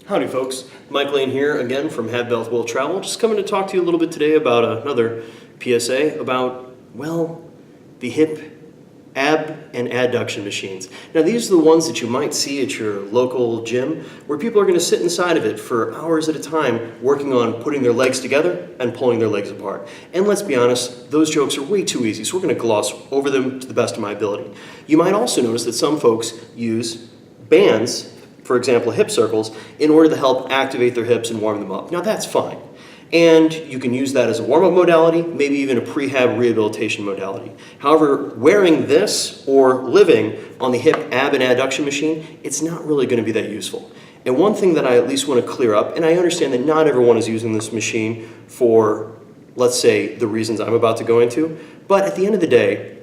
Howdy folks, Mike Lane here again from Have Health Will Travel. Just coming to talk to you a little bit today about another PSA about, well, the hip ab and adduction machines. Now these are the ones that you might see at your local gym where people are going to sit inside of it for hours at a time working on putting their legs together and pulling their legs apart. And let's be honest, those jokes are way too easy, so we're going to gloss over them to the best of my ability. You might also notice that some folks use bands, for example, hip circles, in order to help activate their hips and warm them up. Now that's fine. And you can use that as a warm-up modality, maybe even a prehab rehabilitation modality. However, wearing this or living on the hip ab and adduction machine, it's not really going to be that useful. And one thing that I at least want to clear up, and I understand that not everyone is using this machine for, let's say, the reasons I'm about to go into, but at the end of the day,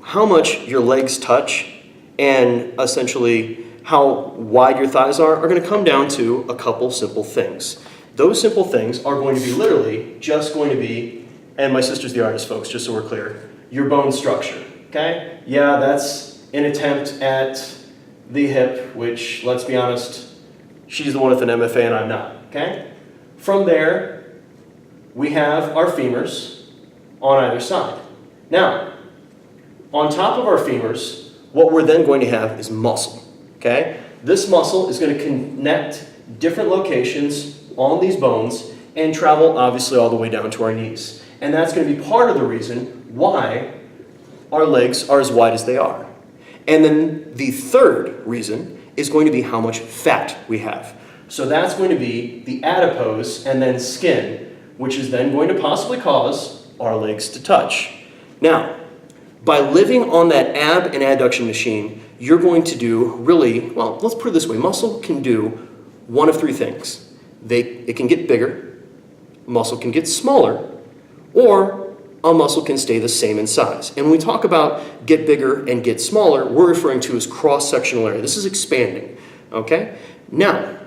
how much your legs touch and essentially how wide your thighs are going to come down to a couple simple things. Those simple things are going to be literally just going to be, and my sister's the artist, folks, just so we're clear, your bone structure, okay? Yeah, that's an attempt at the hip, which, let's be honest, she's the one with an MFA and I'm not, okay? From there, we have our femurs on either side. Now, on top of our femurs, what we're then going to have is muscle. Okay? This muscle is going to connect different locations on these bones and travel obviously all the way down to our knees. And that's going to be part of the reason why our legs are as wide as they are. And then the third reason is going to be how much fat we have. So that's going to be the adipose and then skin, which is then going to possibly cause our legs to touch. Now, by living on that ab and adduction machine, you're going to do really, well, let's put it this way. Muscle can do one of three things. It can get bigger, muscle can get smaller, or a muscle can stay the same in size. And when we talk about get bigger and get smaller, we're referring to as cross-sectional area. This is expanding, okay? Now,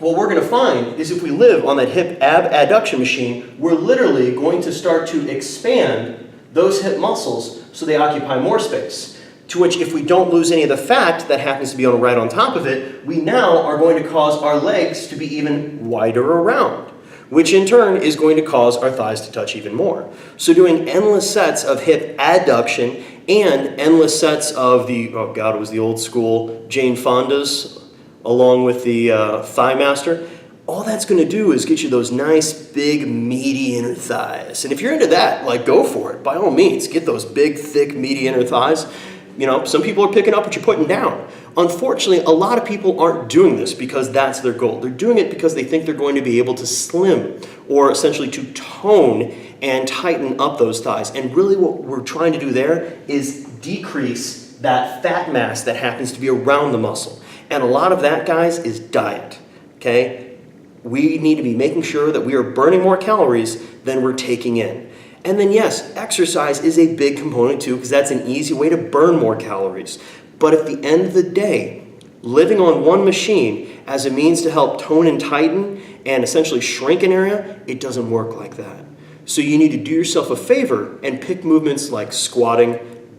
what we're going to find is if we live on that hip ab adduction machine, we're literally going to start to expand those hip muscles so they occupy more space. To which, if we don't lose any of the fat that happens to be right on top of it, we now are going to cause our legs to be even wider around, which in turn is going to cause our thighs to touch even more. So doing endless sets of hip adduction and endless sets of the, oh God, it was the old school Jane Fonda's, along with the Thigh Master, all that's going to do is get you those nice, big, meaty inner thighs. And if you're into that, like, go for it. By all means, get those big, thick, meaty inner thighs. You know, some people are picking up what you're putting down. Unfortunately, a lot of people aren't doing this because that's their goal. They're doing it because they think they're going to be able to slim or essentially to tone and tighten up those thighs. And really what we're trying to do there is decrease that fat mass that happens to be around the muscle. And a lot of that, guys, is diet, okay? We need to be making sure that we are burning more calories than we're taking in. And then yes, exercise is a big component too, because that's an easy way to burn more calories. But at the end of the day, living on one machine as a means to help tone and tighten and essentially shrink an area, it doesn't work like that. So you need to do yourself a favor and pick movements like squatting,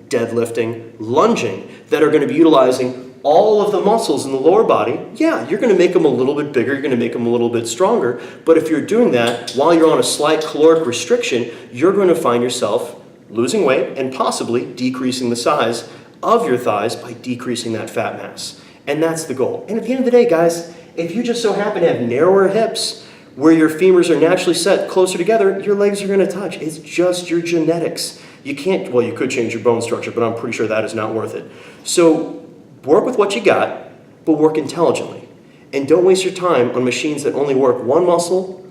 deadlifting, lunging that are going to be utilizing all of the muscles in the lower body. Yeah, you're going to make them a little bit bigger, you're going to make them a little bit stronger, but if you're doing that while you're on a slight caloric restriction, you're going to find yourself losing weight and possibly decreasing the size of your thighs by decreasing that fat mass. And that's the goal. And at the end of the day, guys, if you just so happen to have narrower hips where your femurs are naturally set closer together, your legs are going to touch. It's just your genetics. You can't, well, you could change your bone structure, but I'm pretty sure that is not worth it. So work with what you got, but work intelligently. And don't waste your time on machines that only work one muscle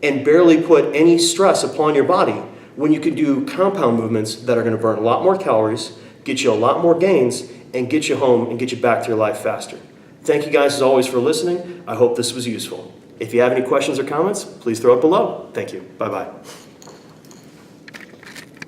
and barely put any stress upon your body when you can do compound movements that are going to burn a lot more calories, get you a lot more gains, and get you home and get you back to your life faster. Thank you guys as always for listening. I hope this was useful. If you have any questions or comments, please throw it below. Thank you. Bye-bye.